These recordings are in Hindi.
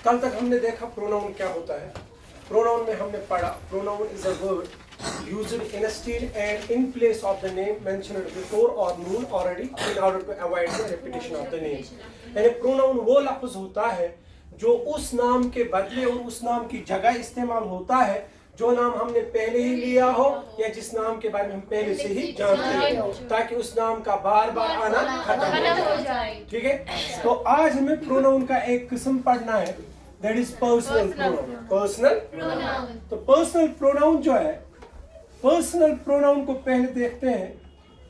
कल तक हमने देखा प्रोनाउन क्या होता है। प्रोनाउन में हमने पढ़ा pronoun is a word used instead and in place of the name mentioned before or known already in order to avoid the repetition of the name। यानी प्रोनाउन वो लफ्ज होता है जो उस नाम के बदले और उस नाम की जगह इस्तेमाल होता है जो नाम हमने पहले ही लिया हो या जिस नाम के बारे में हम पहले से ही जानते हैं, ताकि उस नाम का बार बार आना खत्म हो जाए। ठीक है, तो आज हमें प्रोनाउन का एक किस्म पढ़ना है, that is personal pronoun. Personal pronoun, तो पर्सनल प्रोनाउन जो है, पर्सनल प्रोनाउन को पहले देखते हैं।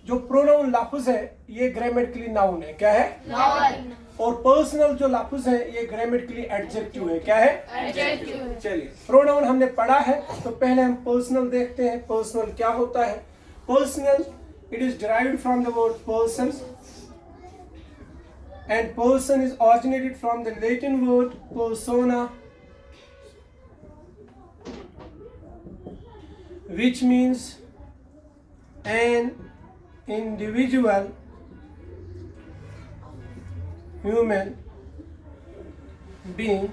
जो प्रोनाउन लफ्ज है ये ग्रामेटिकली नाउन है, क्या है? नाउन। और पर्सनल जो लफ्ज है ये ग्रामेटिकली एडजेक्टिव है, क्या है? एडजेक्टिव। चलिए, प्रोनाउन हमने पढ़ा है तो पहले हम पर्सनल देखते हैं। पर्सनल क्या होता है? Personal it is derived from the word person and person is originated from the Latin word persona which means an individual human being,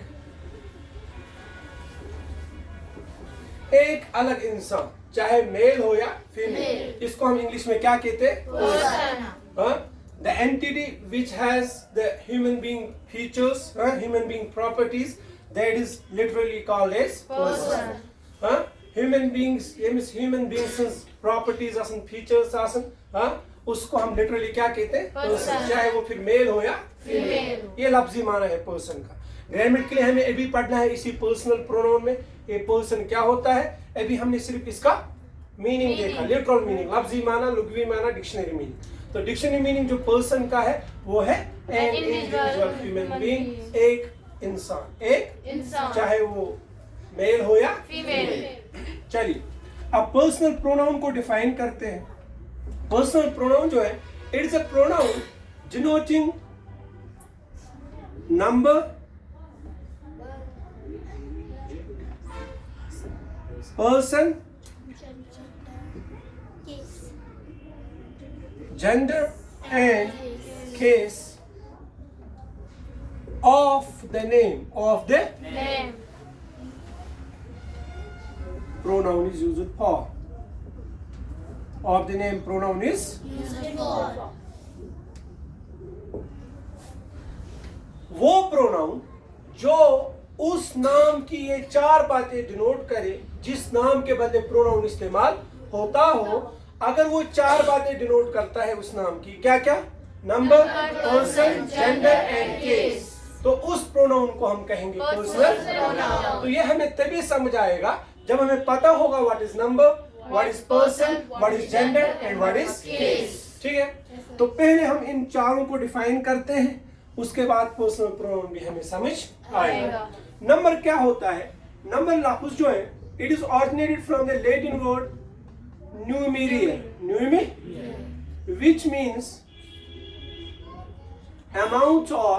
एक अलग इंसान, चाहे मेल हो या फीमेल। इसको हम इंग्लिश में क्या कहते हैं? The entity which has the human being features, human being properties, that is literally called as person। Human beings, ये means human beings properties आसन, features आसन, उसको हम लिटरली क्या कहते हैं? पर्सन। चाहे वो फिर मेल हो या फीमेल, ये लफ्जी माना है पर्सन का। ग्रामेटिकली हमें अभी पढ़ना है इसी पर्सनल प्रोनाउन में ये पर्सन क्या होता है। अभी हमने सिर्फ इसका मीनिंग देखा, लिटरल मीनिंग, लफ्जी माना, लुगवी माना, डिक्शनरी मीनिंग। तो डिक्शनरी मीनिंग जो पर्सन का है वो है एन इंडिविजुअल ह्यूमन बीइंग, एक इंसान, एक इंसान, चाहे वो मेल हो या फीमेल। चलिए, अब पर्सनल प्रोनाउन को डिफाइन करते हैं। पर्सनल प्रोनाउन जो है, it is a pronoun denoting number, person, gender and case of the name, of the name, pronoun is used for, of the name pronoun is used for, वो प्रोनाउन जो उस नाम की ये चार बातें डिनोट करे जिस नाम के बदले प्रोनाउन इस्तेमाल होता हो। अगर वो चार बातें डिनोट करता है उस नाम की, क्या क्या? Number, person, gender and case, तो उस प्रोनाउन को हम कहेंगे पर्सनल प्रोनाउन। तो ये हमें तभी समझ आएगा जब हमें पता होगा what is number, what is person, what is gender and what is case. ठीक है, तो पहले हम इन चारों को डिफाइन करते हैं, उसके बाद पर्सनल प्रोनाउन भी हमें समझ आएगा। नंबर क्या होता है? नंबर लफ्ज जो है, it is originated from the Latin word numerial, which means amount or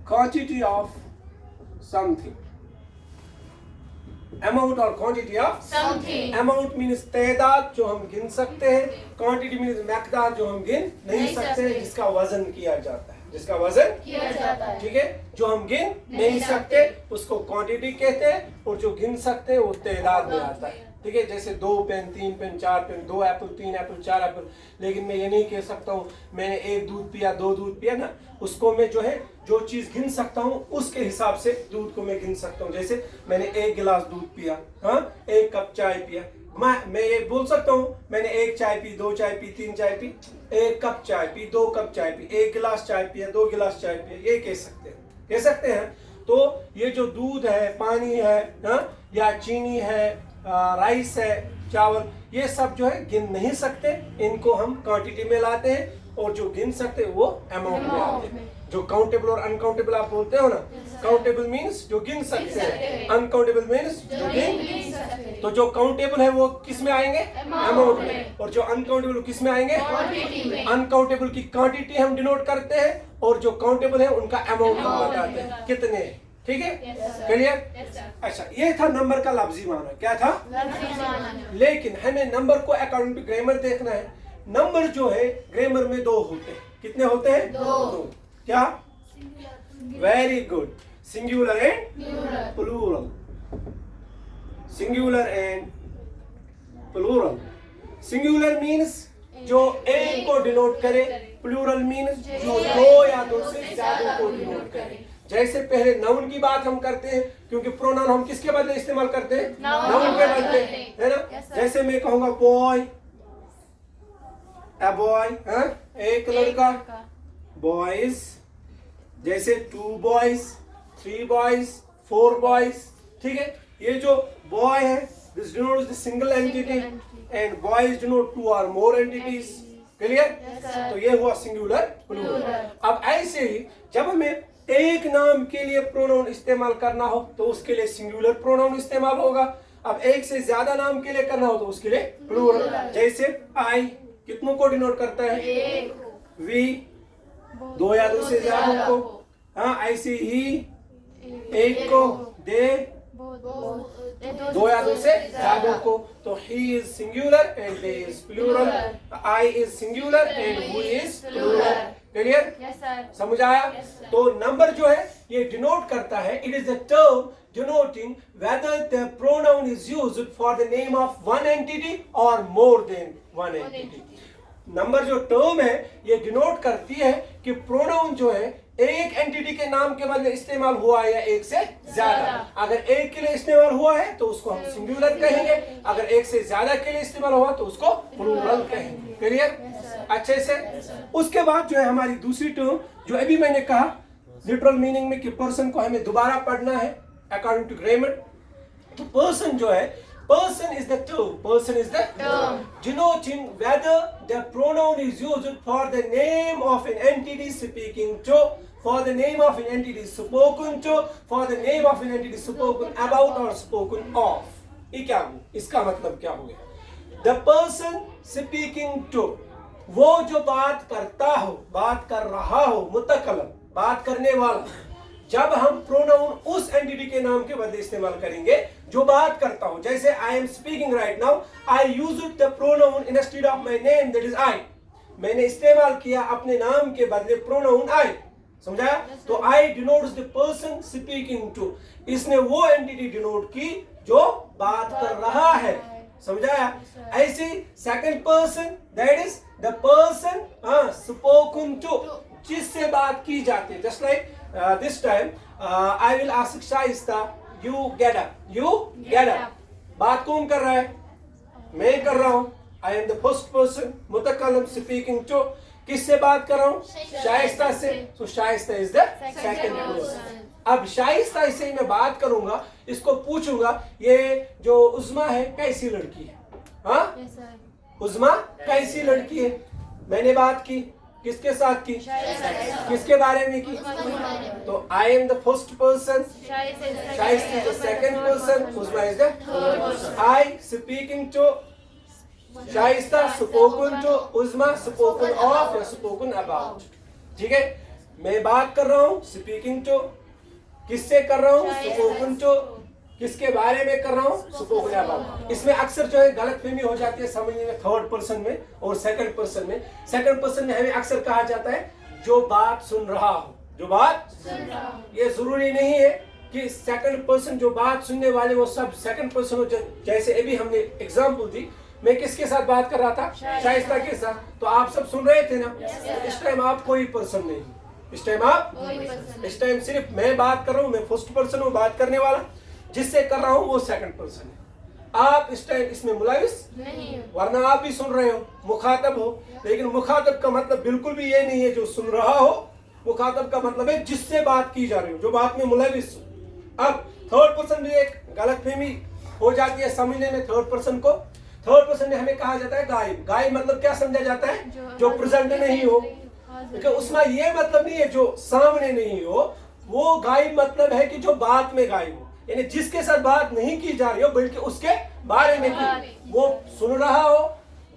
quantity of something। amount और quantity of something। amount means तादाद जो हम गिन सकते हैं, quantity means मकदार जो हम गिन नहीं सकते हैं, जिसका वजन किया जाता है, जिसका वजन किया जाता है। ठीक है, जो हम गिन नहीं सकते उसको क्वांटिटी कहते हैं, और जो गिन सकते हैं वो तादाद में आता है। ठीक है, जैसे 2 pen, 3 pen, 4 pen, 2 apple, 3 apple, 4 apple. लेकिन मैं ये नहीं कह सकता हूँ मैंने 1 दूध पिया, 2 दूध पिया ना, उसको मैं जो है जो चीज गिन सकता हूँ उसके हिसाब से दूध को मैं गिन सकता हूँ। जैसे मैंने 1 गिलास दूध पिया, 1 कप चाय पिया, मैं ये बोल सकता हूँ मैंने 1 चाय पी, 2 चाय पी, 3 चाय पी, 1 कप चाय पी, 2 कप चाय पी, 1 गिलास चाय पिया, 2 गिलास चाय पिया, ये कह सकते हैं। तो ये जो दूध है, पानी है, या चीनी है, राइस है, चावल, ये सब जो है गिन नहीं सकते, इनको हम क्वांटिटी में लाते हैं, और जो गिन सकते हैं वो अमाउंट में आते हैं। जो काउंटेबल और अनकाउंटेबल आप बोलते हो ना, काउंटेबल मीन्स जो गिन सकते हैं, अनकाउंटेबल मीन्स जो गिन सकते। तो जो काउंटेबल है वो किस में आएंगे? अमाउंट में। और जो अनकाउंटेबल किस में आएंगे? क्वांटिटी में। अनकाउंटेबल की क्वांटिटी हम डिनोट करते हैं, और जो काउंटेबल है उनका अमाउंट हम बताते हैं कितने। ठीक है, क्लियर? अच्छा, ये था नंबर का लफ्जी माना। क्या था? लेकिन हमें नंबर को अकॉर्डिंग टू ग्रामर देखना है। नंबर जो है ग्रामर में 2 होते हैं। कितने होते हैं? 2। क्या? Very good. Singular and plural. Singular and plural. Singular means जो एक को डिनोट करे. प्लूरल मीन्स जो दो या दो से ज्यादा को डिनोट करे. जैसे पहले नाउन की बात हम करते हैं, क्योंकि प्रोनाउन हम किसके बदले इस्तेमाल करते हैं? नाउन के बदले, है ना. जैसे मैं कहूंगा बॉय, अ बॉय, एक लड़का, बॉयज. जैसे 2 बॉयज, 3 बॉयज, 4 बॉयज. ठीक है. ये जो बॉय है, this denotes the single entity and boys denote 2 और मोर एंटिटीज. क्लियर? तो ये हुआ सिंगुलर प्लूरल. अब ऐसे ही जब हमें एक नाम के लिए प्रोनाउन इस्तेमाल करना हो तो उसके लिए सिंगुलर प्रोनाउन इस्तेमाल होगा. अब एक से ज्यादा नाम के लिए करना हो तो उसके लिए प्लूरल. जैसे आई कितनों को डिनोट करता है? वी दो या दो से ज्यादा को. हाँ, ऐसे ही एक को, दे दो या दो से ज्यादा को. तो he is singular and they is plural. I is singular and who is plural. Clear? समझ आया? तो नंबर जो है ये डिनोट करता है, it is the term denoting whether the pronoun is used for the name of one entity और more than one entity. Number जो टर्म है ये डिनोट करती है कि प्रोनाउन जो है एक एंटिटी के नाम के बदले इस्तेमाल हुआ है या एक से ज्यादा. अगर एक के लिए इस्तेमाल हुआ है तो उसको हम सिंगुलर कहेंगे. अगर एक से ज्यादा के लिए इस्तेमाल हुआ तो उसको प्लूरल कहेंगे. क्लियर? अच्छे से. उसके बाद जो है हमारी दूसरी टर्म जो अभी मैंने कहा लिटरल मीनिंग में कि पर्सन को हमें दोबारा पढ़ना है अकॉर्डिंग टू ग्रामर. तो पर्सन जो है, person is the term. Person is the term denoting whether the pronoun is used for the name of an entity speaking to, for the name of an entity spoken to, for the name of an entity spoken about or spoken of. ये क्या हुआ? इसका मतलब क्या हो गया? The person speaking to, वो जो बात करता हो, बात कर रहा हो, मुतकल्लम, बात करने वाला. जब हम प्रोनाउन उस एंटिटी के नाम के बदले इस्तेमाल करेंगे जो बात करता हूं. जैसे I am speaking right now, I use the pronoun instead of my name that is I. मैंने इस्तेमाल किया अपने नाम के बदले प्रोनाउन आई. समझा? तो I denotes the person speaking to. इसने वो एंटिटी डिनोट की जो बात कर रहा है. समझाया? ऐसे second person that is the person spoken to, जिससे बात की जाती है. Just like this time I will ask Shaista, you get up. You get up. बात कौन कर रहा है? मैं कर रहा हूँ. I am the first person मुतकल्लिम speaking to. किससे बात कर रहा हूँ? शाइस्ता से. So Shaista is the second person. अब शाइस्ता से मैं बात करूंगा, इसको पूछूंगा ये जो उज़्मा है कैसी लड़की है? हाँ, उज़्मा कैसी लड़की है? मैंने बात की, किसके साथ की? किसके बारे में की? तो I am the first person, Shaista is the second person, Uzma is the third person. I speaking to Shaista, spoken to Uzma, spoken of या स्पोकन अबाउट. ठीक है. मैं बात कर रहा हूँ, स्पीकिंग टू. किससे कर रहा हूँ? Spoken to. किसके बारे में कर रहा हूँ? Spoken about. इसमें अक्सर जो है गलतफहमी हो जाती है समझने में थर्ड पर्सन में और सेकंड पर्सन में. सेकंड पर्सन में हमें अक्सर कहा जाता है जो बात सुन रहा हो, जो बात सुन रहा हो. ये जरूरी नहीं है कि सेकंड पर्सन जो बात सुनने वाले वो सब सेकंड पर्सन हो. जैसे अभी हमने एग्जांपल दी, मैं किसके साथ बात कर रहा था? शाइस्ता के साथ. तो आप सब सुन रहे थे ना? इस टाइम आप कोई पर्सन नहीं. इस टाइम आप, इस टाइम सिर्फ मैं बात कर रहा हूँ. मैं फर्स्ट पर्सन हूँ बात करने वाला. जिससे कर रहा हूं वो सेकंड पर्सन है. आप इस टाइम इसमें मुलाविस नहीं, वरना आप भी सुन रहे हो, मुखातब हो. लेकिन मुखातब का मतलब बिल्कुल भी ये नहीं है जो सुन रहा हो. मुखातब का मतलब है जिससे बात की जा रही हो, जो बात में मुलाविस हो. अब थर्ड पर्सन भी एक गलतफहमी हो जाती है समझने में. थर्ड पर्सन को, थर्ड पर्सन में हमें कहा जाता है गायब. गायब मतलब क्या समझा जाता है? जो प्रेजेंट नहीं हो. क्योंकि उसमें ये मतलब नहीं है जो सामने नहीं हो. वो गायब मतलब है कि जो बात में गायब हो, यानी जिसके साथ बात नहीं की जा रही हो बल्कि उसके बारे में की. वो सुन रहा हो,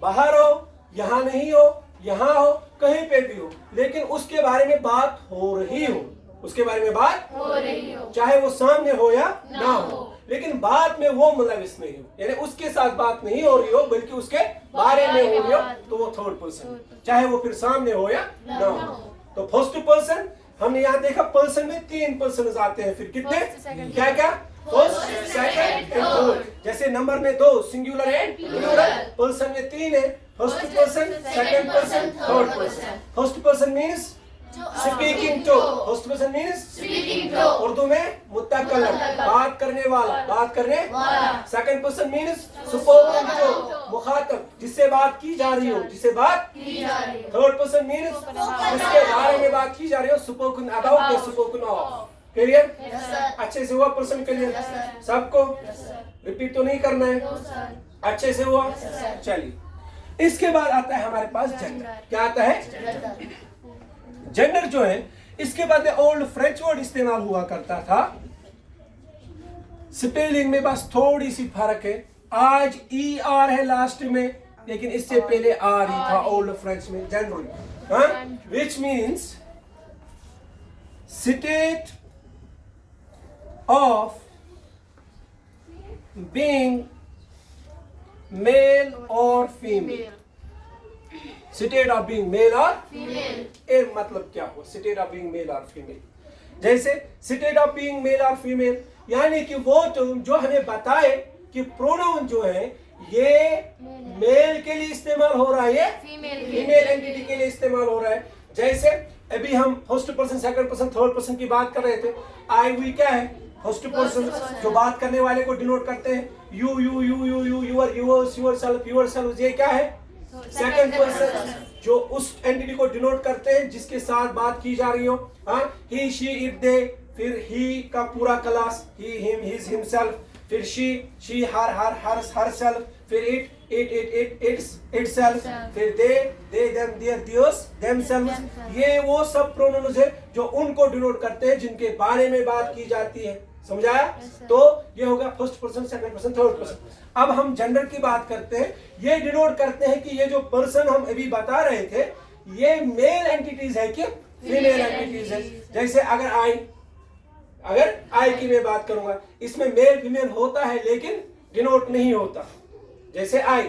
बाहर हो, यहाँ नहीं हो, यहाँ हो, कहीं पे भी हो, लेकिन उसके बारे में बात हो रही हो. उसके बारे में बात हो रही हो, चाहे वो सामने हो या ना हो. लेकिन बात में वो मुलविस नहीं हो, यानी उसके साथ बात नहीं हो रही हो बल्कि उसके बारे में हो रही हो, तो वो थर्ड पर्सन, चाहे वो फिर सामने हो या ना हो. तो फर्स्ट पर्सन हमने यहाँ देखा पर्सन में 3 पर्सन आते हैं, फिर कितने क्या क्या फर्स्ट सेकंड एंड थर्ड। जैसे नंबर में 2 सिंगुलर एंड प्लूरल, पर्सन में 3 है, first person, second person, third person. First person means speaking to, first person means Speaking to. Urdu में मुतकल्लम, बात करने वाला, बात करने वाला। Second person means spoken to, मुखातब, जिससे बात की जा रही हो, जिससे बात की जा रही है। थर्ड पर्सन मींस जिसके बारे में बात की जा रही हो, स्पोकन अबाउट या spoken of. Clear? Yes, sir. अच्छे से हुआ पर्सन क्लियर? Yes, sir. सबको Yes, sir. रिपीट तो नहीं करना है? No, sir. अच्छे से हुआ? Yes, sir. चलिए, इसके बाद आता है हमारे पास जेंडर। क्या आता है? Gender. जेंडर जो है, इसके बाद ओल्ड फ्रेंच वर्ड इस्तेमाल हुआ करता था। स्पेलिंग में बस थोड़ी सी फर्क है, आज ई आर है लास्ट में, लेकिन इससे पहले आर ही था ओल्ड फ्रेंच में generally, which means state of being male और female. State of being male और Female. एक मतलब क्या हुआ स्टेट ऑफ बीइंग मेल और फीमेल? जैसे स्टेट ऑफ बीइंग मेल और फीमेल यानी कि वो टर्म जो हमें बताए कि प्रोनाउन जो है ये मेल के लिए इस्तेमाल हो रहा है, ये फीमेल एंटिटी के लिए इस्तेमाल हो रहा है। जैसे अभी हम first person, second person, third person की बात कर रहे थे। आई वी क्या है? फर्स्ट पर्सन, जो बात करने वाले को डिनोट करते हैं। You you you you you your yours yourself, ये क्या है? सेकंड पर्सन, जो उस एंटिटी को डिनोट करते हैं जिसके साथ बात की जा रही हो। ही शी इट दे, फिर ही का पूरा क्लास, ही हिम हिज हिमसेल्फ, फिर शी हर सेल्फ, फिर इट इटसेल्फ, फिर दे देम देयर देमसेल्व्स। ये वो सब प्रोनाउंस है जो उनको डिनोट करते हैं जिनके बारे में बात की जाती है। समझाया? तो ये होगा first person, second person, third person. अब हम जेंडर की बात करते हैं। ये डिनोट करते हैं कि ये जो पर्सन हम अभी बता रहे थे ये मेल एंटिटीज है कि फीमेल एंटिटीज है। जैसे अगर आई की मैं बात करूंगा, इसमें मेल फीमेल होता है लेकिन डिनोट नहीं होता। जैसे आई,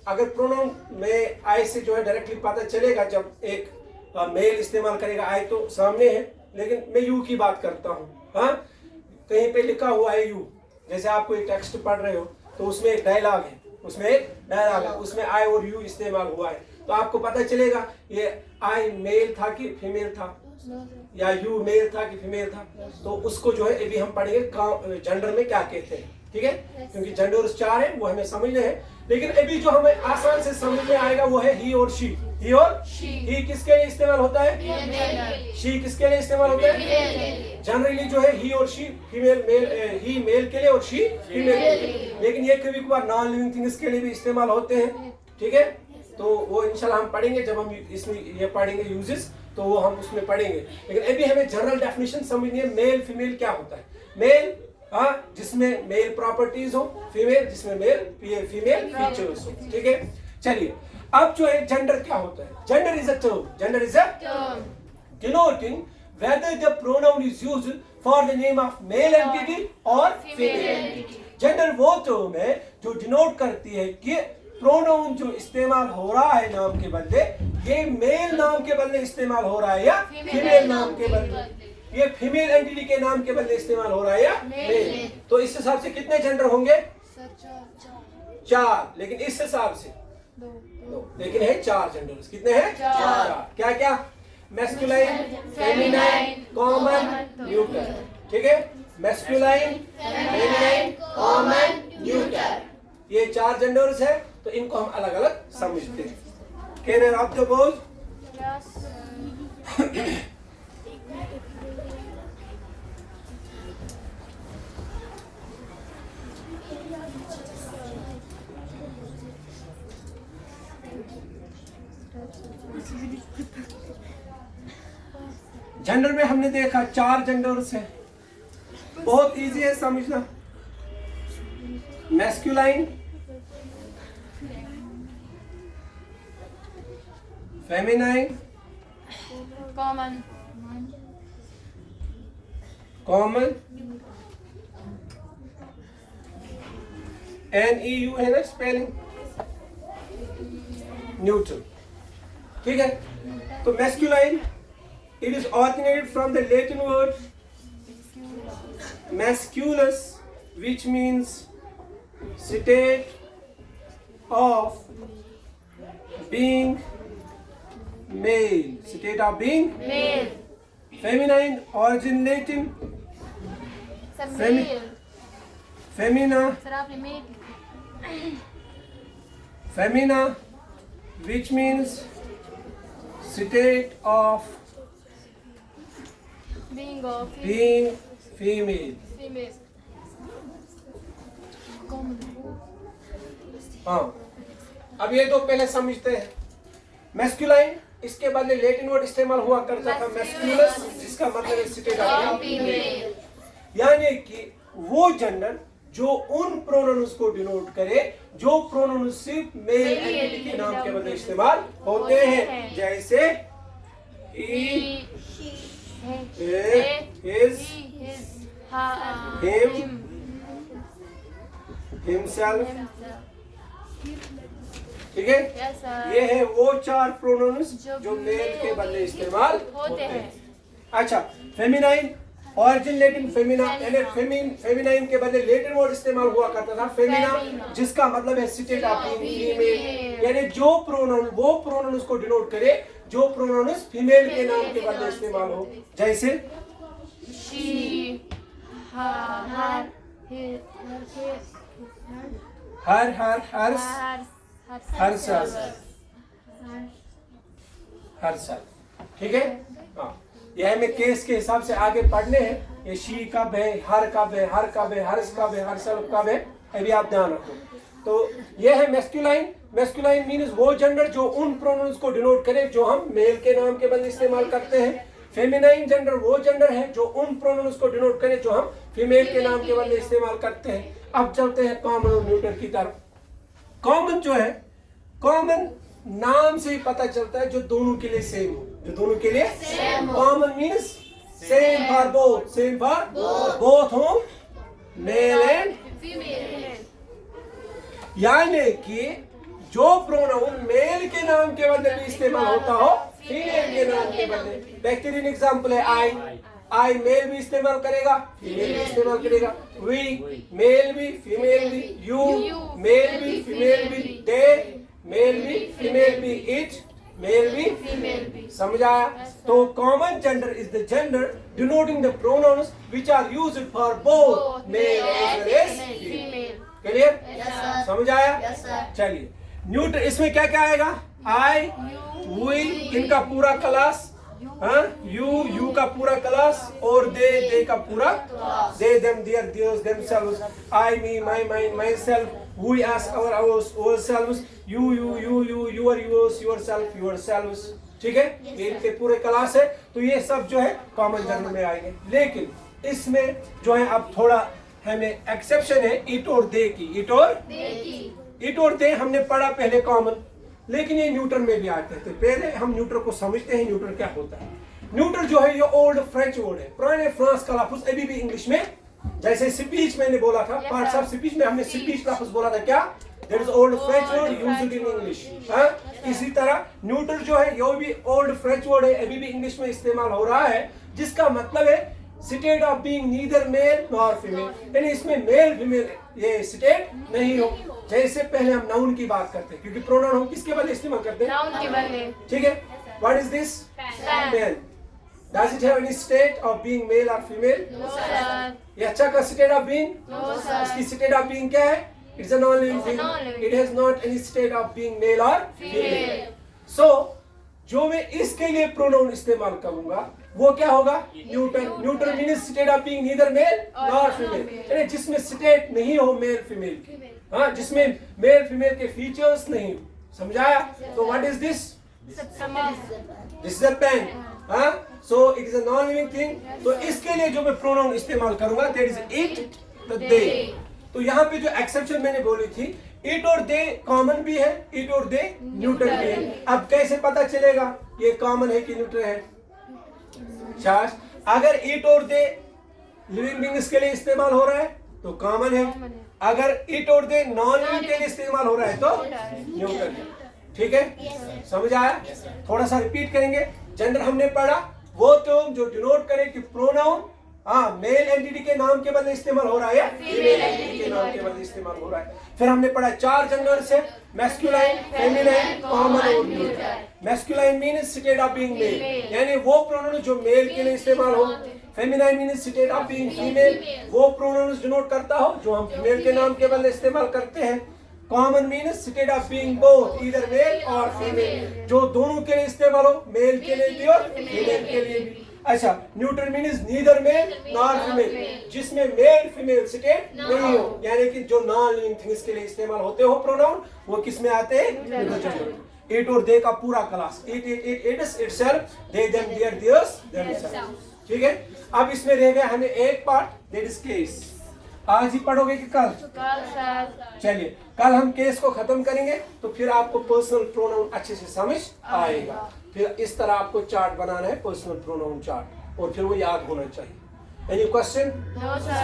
अगर प्रोनाउन में आई से जो है डायरेक्टली पता चलेगा जब एक मेल इस्तेमाल करेगा। आई तो सामने है लेकिन मैं यू की बात करता हूँ। हाँ, कहीं पे लिखा हुआ है यू, जैसे आप कोई टेक्स्ट पढ़ रहे हो तो उसमें एक डायलॉग है, उसमें आई और यू इस्तेमाल हुआ है, तो आपको पता चलेगा ये आई मेल था कि फीमेल था, या यू मेल था कि फीमेल था। तो उसको जो है अभी हम पढ़ेंगे जेंडर में क्या कहते हैं। ठीक है, क्योंकि जेंडर्स 4 है वो हमें समझने हैं, लेकिन अभी जो हमें आसान से समझ में आएगा वो है ही और शी। ही किसके लिए इस्तेमाल होता है? शी किसके लिए इस्तेमाल होता है? जनरली जो है ही और शी फीमेल, ही मेल के लिए और शी फीमेल के लिए, लेकिन ये कभी कभार नॉन लिविंग थिंग्स के लिए भी इस्तेमाल होते हैं। ठीक है, तो वो इंशाल्लाह हम पढ़ेंगे जब हम इसमें ये पढ़ेंगे यूजेस, तो वो हम उसमें पढ़ेंगे। लेकिन अभी हमें जनरल डेफिनेशन समझनी है। मेल फीमेल क्या होता है? मेल जिसमें मेल प्रॉपर्टीज हो, फीमेल जिसमें फीमेल फीचर्स हो। ठीक है, चलिए अब जो है जेंडर क्या होता है? Gender is a term denoting whether the pronoun is used for the name of male entity or female entity. Gender वो टर्म है जो डिनोट करती है कि प्रोनाउन जो इस्तेमाल हो रहा है नाम के बदले, ये मेल नाम के बदले इस्तेमाल हो रहा है या फीमेल नाम के बदले, ये फीमेल एंटिटी के नाम के बदले इस्तेमाल हो रहा है या मेल। तो इस हिसाब से कितने जेंडर होंगे? 4, लेकिन इस हिसाब से 2, लेकिन है 4 जेंडर्स। कितने हैं? 4। क्या क्या? Masculine, feminine, common, neutral. ठीक है, मैस्कुलाइन, फेमिनाइन, कॉमन, न्यूट्रल, ये 4 जेंडर्स है, तो इनको हम अलग अलग समझते हैं। कैन आई आप जो बोल जेंडर में हमने देखा 4 जेंडर्स है, बहुत इजी है समझना। मैस्कुलाइन, फेमिनाइन, कॉमन, NEU है ना स्पेलिंग, न्यूट्रल। ठीक है, तो masculine It is originated from the Latin word masculus, which means state of being male. State of being Male. feminine. Origin Latin Sir, Femi- male. femina, Sir, आपने male. femina, which means state of Being of being female. female. हाँ, अब ये दो पहले समझते हैं. मैस्कुलाइन, इसके बदले लेटिन वर्ड इस्तेमाल हुआ करता था मैस्कुलस, जिसका मतलब है स्टेट ऑफ Female. यानी कि वो जेंडर जो उन प्रोनाउंस को डिनोट करे जो प्रोनाउंस सिर्फ मेल एंटिटी के नाम के बदले इस्तेमाल होते हैं, जैसे he, his, His. Her. him, himself. ठीक है, Yes, sir. ये है वो चार प्रोनाउंस जो जो मेल के बदले इस्तेमाल होते हैं. अच्छा, फेमिनाइन, ऑरिजिन लेटिन फेमिना, यानी फेमिनाइन के बदले लेटिन वर्ड इस्तेमाल हुआ करता था फेमिना, Femina. जिसका मतलब है स्टेट ऑफ बीइंग फीमेल, यानी जो प्रोनाउन वो प्रोनाउंस को डिनोट करे जो प्रोनाउंस फीमेल के नाम के बदले इस्तेमाल हो, जैसे She. Her. His. Her, hers, herself. हर साल. ठीक है, हाँ, यह हमें केस के हिसाब से आगे पढ़ने हैं. ये शी कब है, हर कब है, हर कब है, हर्स कब है, हर सेल्फ कब है, अभी आप ध्यान रखो. तो ये है मैस्कुलाइन. मैस्कुलाइन मीन्स वो जेंडर जो उन प्रोनाउंस को डिनोट करे जो हम मेल के नाम के बदले इस्तेमाल करते हैं. फेमिनाइन जेंडर वो जेंडर है जो उन प्रोनाउंस को डिनोट करे जो हम फीमेल के नाम के बदले इस्तेमाल करते हैं. अब चलते हैं कॉमन और न्यूट्रल की तरफ. कॉमन जो है, कॉमन नाम से ही पता चलता है जो दोनों के लिए सेम हो, जो दोनों के लिए common means same for both, same for both home male and, यानी कि जो प्रोनाउन मेल के नाम के बदले भी इस्तेमाल होता हो फीमेल के नाम के बदले. बेहतरीन एग्जांपल है आई मेल भी इस्तेमाल करेगा, फीमेल भी इस्तेमाल करेगा. वी मेल भी, फीमेल भी. यू मेल भी, फीमेल भी. दे मेल भी, फीमेल भी. इट मेल भी, फीमेल भी. समझ आया? तो common gender is the gender denoting the pronouns which are used for both male as well as female. Clear? समझ आया? चलिए, न्यूट्रल इसमें क्या क्या आएगा? आई, वी, इनका पूरा क्लास, हाँ, यू का पूरा क्लास, और दे का पूरा, they them their theirs themselves, I me my mine myself, we us ourselves, you your yours yourself yourselves. ठीक है, ये इनके पूरे क्लास है. तो ये सब जो है कॉमन जेंडर में आएंगे. लेकिन इसमें जो है अब थोड़ा हमें एक्सेप्शन है इट और दे की. इट और दे हमने पढ़ा पहले कॉमन, लेकिन ये न्यूट्रल में भी आते थे. पहले हम न्यूट्रल को समझते हैं, न्यूट्रल क्या होता है. न्यूट्रल जो है ये ओल्ड फ्रेंच वर्ड है, पुराने फ्रांस का लफ्ज अभी भी इंग्लिश में, जैसे स्पीच मैंने बोला था, पार्ट्स ऑफ स्पीच में हमने स्पीच लफ्ज बोला था, क्या? That is old French word used in English. इसी तरह न्यूट्रल जो है ये भी ओल्ड फ्रेंच वर्ड है, अभी भी इंग्लिश में इस्तेमाल हो रहा है, जिसका मतलब है state of being neither male nor female, यानी इसमें मेल फीमेल ये स्टेट नहीं हो. जैसे पहले हम नाउन की बात करते हैं, क्योंकि प्रोनाउन हम किसके बदले इस्तेमाल करते हैं? Noun के बदले. ठीक है. What is this? Man. Does it have any state of being male और फीमेल? No, sir. ये अच्छा का state of being? No, sir. इसकी स्टेट ऑफ बीइंग क्या है? It's a non living thing. non-living. It has not any state of being male और फीमेल. Female. सो जो मैं इसके लिए प्रोनाउन इस्तेमाल करूंगा वो क्या होगा? Neutral. Neutral means state of being neither male nor female, यानी जिसमें स्टेट नहीं हो मेल फीमेल की, हाँ, जिसमें मेल फीमेल के फीचर्स नहीं. समझाया? तो what is this? This is a pen. हाँ, so it is a non living thing. तो इसके लिए जो मैं प्रोनाउन इस्तेमाल करूंगा that is it, the they. तो यहाँ पे जो एक्सेप्शन मैंने बोली थी, इट और दे कॉमन भी है, इट और दे न्यूट्रल भी है. अब कैसे पता चलेगा ये कॉमन है कि न्यूट्रल है? शाबाश. अगर इट और दे लिविंग बीइंग्स के लिए इस्तेमाल हो रहा है तो कॉमन है, अगर इट और दे नॉन लिविंग के लिए इस्तेमाल हो रहा है तो न्यूट्रल है. ठीक है, समझ आया? थोड़ा सा रिपीट करेंगे. जेंडर हमने पढ़ा वो टर्म जो डिनोट करे कि प्रोनाउन मेल एंटिटी के नाम के बदले इस्तेमाल हो रहा है या फीमेल एंटिटी के नाम के बदले इस्तेमाल हो रहा है। फिर हमने पढ़ा 4 जेंडर्स है, मैस्कुलाइन, फेमिनाइन, कॉमन और neutral. Masculine means state of being male, यानी वो प्रोनाउन जो मेल के लिए इस्तेमाल हो। Feminine means state of being female, वो प्रोनाउन डिनोट करता हो जो हम फीमेल के नाम के बदले इस्तेमाल करते हैं। Common means state of being both, either male और फीमेल, जो दोनों के लिए इस्तेमाल हो, मेल के लिए भी और फीमेल के लिए भी। अच्छा, neutral means neither male nor female, जिसमें मेल फीमेल स्टेट नहीं हो, यानी कि जो नॉन लिविंग थिंग्स के लिए इस्तेमाल होते हो प्रोनाउन, वो किस में आते हैं? इट और दे का पूरा class, it itself, they them their theirs themself. ठीक है, अब इसमें रह गया हमें एक पार्ट, दैट इज केस। आज ही पढ़ोगे कि कल? चलिए, कल हम केस को खत्म करेंगे तो फिर आपको पर्सनल प्रोनाउन अच्छे से समझ आएगा। फिर इस तरह आपको चार्ट बनाना है, पर्सनल प्रोनाउन चार्ट, और फिर वो याद होना चाहिए। Any question? No sir.